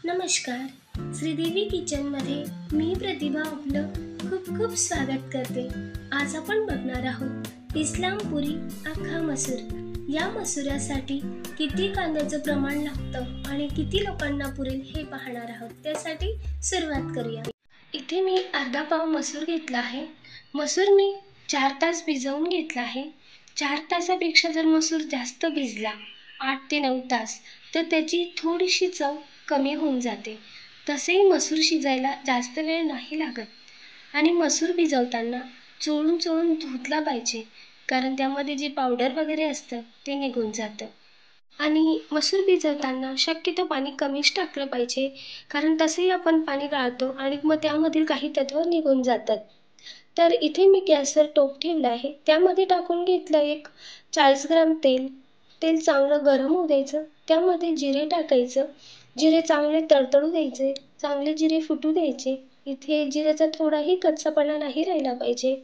नमस्कार. श्रीदेवी किचनमध्ये मी प्रतिभा आपलं खूप खूप स्वागत करते. आज आपण बघणार आहोत इस्लामपुरी अख्खा मसूर. या मसुरासाठी किती कांद्याचं प्रमाण लागतं आणि किती लोकांना पुरेल हे पाहणार आहोत. त्यासाठी सुरुवात करूया. इथे मी अर्धा पाव मसूर घेतला आहे. मसूर मी 4 तास भिजवून घेतला आहे. 4 तासापेक्षा जर मसूर जास्त भिजला 8 ते 9 तास तर त्याची थोडीशी चव कमी होऊन जाते. तसेही मसूर शिजायला जास्त वेळ नाही लागत आणि मसूर भिजवताना चोळून चोळून धुतला पाहिजे, कारण त्यामध्ये जे पावडर वगैरे असतं ते निघून जातं. आणि मसूर भिजवताना शक्यतो पाणी कमीच टाकलं पाहिजे, कारण तसेही आपण पाणी गाळतो आणि मग त्यामधील काही तत्त्व निघून जातात. तर इथे मी गॅसवर टोप ठेवला आहे. त्यामध्ये टाकून घेतलं एक 40 ग्राम तेल. तेल चांगलं गरम होऊ द्यायचं. त्यामध्ये जिरे टाकायचं. जिरे चांगले तडतडू द्यायचे. चांगले जिरे फुटू द्यायचे. इथे जिऱ्याचा थोडाही कच्चापणा नाही राहिला पाहिजे.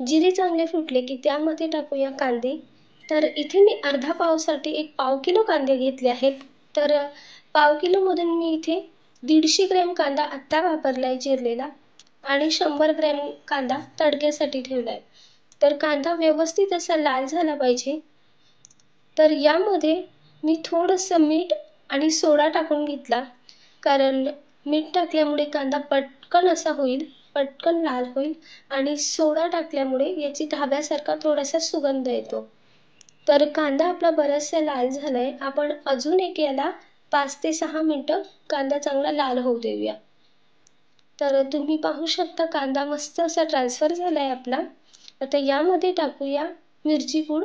जिरे चांगले फुटले की त्यामध्ये टाकूया कांदे. तर इथे मी अर्धा पावसाठी एक पाव किलो कांदे घेतले आहेत. तर पाव किलोमधून मी इथे 150 ग्रॅम कांदा आत्ता वापरलाय चिरलेला आणि 100 ग्रॅम कांदा तडक्यासाठी ठेवलाय. तर कांदा व्यवस्थित असा लाल झाला पाहिजे. तर यामध्ये मी थोडंसं मीठ आणि सोडा टाकून घेतला, कारण मीठ टाकल्यामुळे कांदा पटकन असा होईल, पटकन लाल होईल आणि सोडा टाकल्यामुळे याची ढाब्यासारखा थोडासा सुगंध येतो. तर कांदा आपला बराचसा लाल झालाय. आपण अजून एक याला 5 ते 6 मिनिटं कांदा चांगला लाल होऊ देऊया. तर तुम्ही पाहू शकता कांदा मस्त असा ट्रान्सफर झालाय आपला. आता यामध्ये टाकूया मिरची पूड.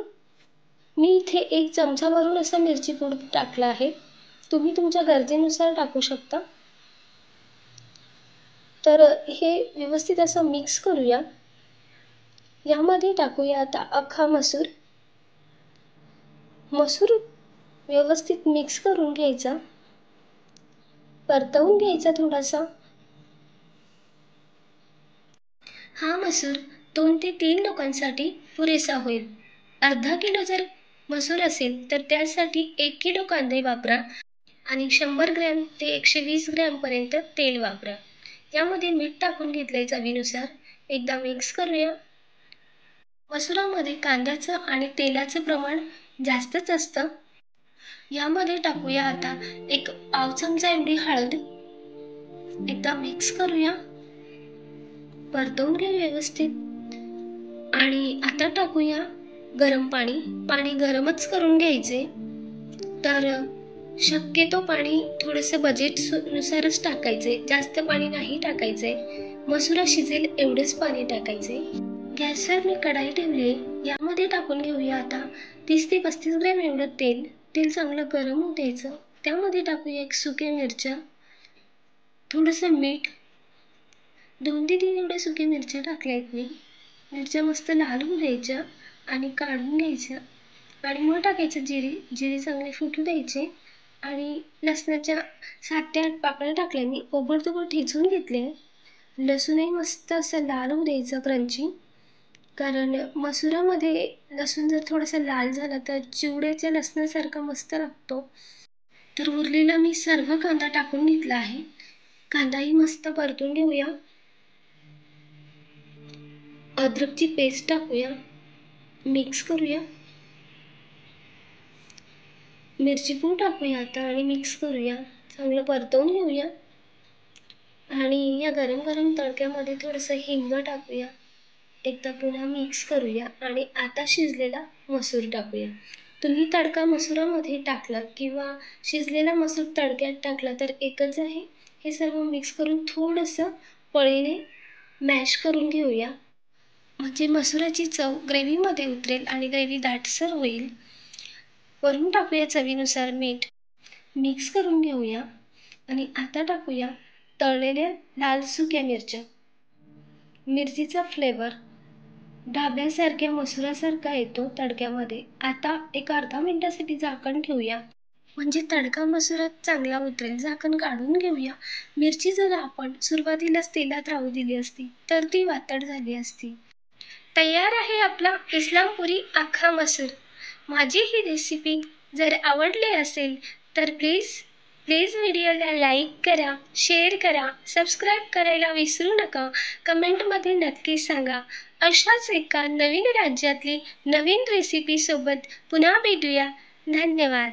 मी इथे 1 चमचा भरून असा मिरची पूड टाकला आहे. तुम्ही तुमच्या गरजेनुसार टाकू शकता. तर हे व्यवस्थित असं मिक्स करूया. यामध्ये टाकूया आता अख्खा मसूर. मसूर व्यवस्थित मिक्स करून घ्यायचा, परतवून घ्यायचा थोडासा. हा मसूर 2 ते 3 लोकांसाठी पुरेसा होईल. अर्धा किलो जर मसूर असेल तर त्यासाठी 1 किलो कांदे वापरा आणि 100 ग्रॅम ते 120 ग्रॅम पर्यंत तेल वापरा. यामध्ये मीठ टाकून घेतलंय चवीनुसार. एकदा मिक्स करूया. मसुरामध्ये कांद्याचं आणि तेलाचं प्रमाण जास्तच असतं. यामध्ये टाकूया आता एक पाव चमचा एवढी हळद. एकदा मिक्स करूया, परतवून घ्या व्यवस्थित आणि आता टाकूया गरम पाणी. पाणी गरमच करून घ्यायचे. तर शक्यतो पाणी थोडंसं बजेटनुसारच टाकायचे, जास्त पाणी नाही टाकायचे. मसुरा शिजेल एवढेच पाणी टाकायचे. गॅसवर मी कढाई ठेवली. यामध्ये टाकून घेऊया आता 30 ते 35 ग्रॅम एवढं तेल. तेल चांगलं गरम होऊ द्यायचं. त्यामध्ये टाकूया एक सुक्या मिरच्या, थोडंसं मीठ. 2 ते 3 एवढ्या सुक्या मिरच्या टाकल्या आहेत मी. मिरच्या मस्त लाल होऊ द्यायच्या आणि काढून घ्यायच्या आणि मग टाकायचं जिरे. जिरे चांगले फुटू द्यायचे आणि लसणाच्या 7 ते 8 पाकळ्या टाकल्या मी. ओबडधोबड ठेचून घेतले. लसूणही मस्त असं लाल होऊ द्यायचं क्रंची, कारण मसुरामध्ये लसूण जर थोडासा लाल झाला तर चिवड्याच्या लसणासारखा मस्त लागतो. तर उरलेला मी सर्व कांदा टाकून घेतला आहे. कांदाही मस्त परतून घेऊया. अद्रकची पेस्ट टाकूया, मिक्स करूया. मिरची पूड टाकूया आता आणि मिक्स करूया. चांगलं परतवून घेऊया आणि या गरम गरम तडक्यामध्ये थोडंसं हिंग टाकूया. एकदा पुन्हा मिक्स करूया आणि आता शिजलेला मसूर टाकूया. तुम्ही तडका मसुरामध्ये टाकला किंवा शिजलेला मसूर तडक्यात टाकला तर एकच आहे. हे सर्व मिक्स करून थोडंसं पळीने मॅश करून घेऊया, म्हणजे मसुराची चव ग्रेव्हीमध्ये उतरेल आणि ग्रेव्ही दाटसर होईल. वरून टाकूया चवीनुसार मीठ. मिक्स करून घेऊया आणि आता टाकूया तळलेल्या लाल सुक्या मिरच्या. मिरचीचा फ्लेवर ढाब्यासारख्या मसुरासारखा येतो तडक्यामध्ये. आता एक अर्धा मिनिटासाठी झाकण ठेवूया, म्हणजे तडका मसुरात चांगला उतरेल. झाकण काढून घेऊया. मिरची जर आपण सुरुवातीलाच तेलात राहू दिली असती तर ती वातड झाली असती. तयार आहे आपला इस्लामपुरी अख्खा मसूर. माझी ही रेसिपी जर आवडली असेल तर प्लीज प्लीज व्हिडिओला लाईक करा, शेअर करा, सबस्क्राईब करायला विसरू नका. कमेंटमध्ये नक्की सांगा. अशाच एका नवीन राज्यातली नवीन रेसिपी सोबत पुन्हा भेटूया. धन्यवाद.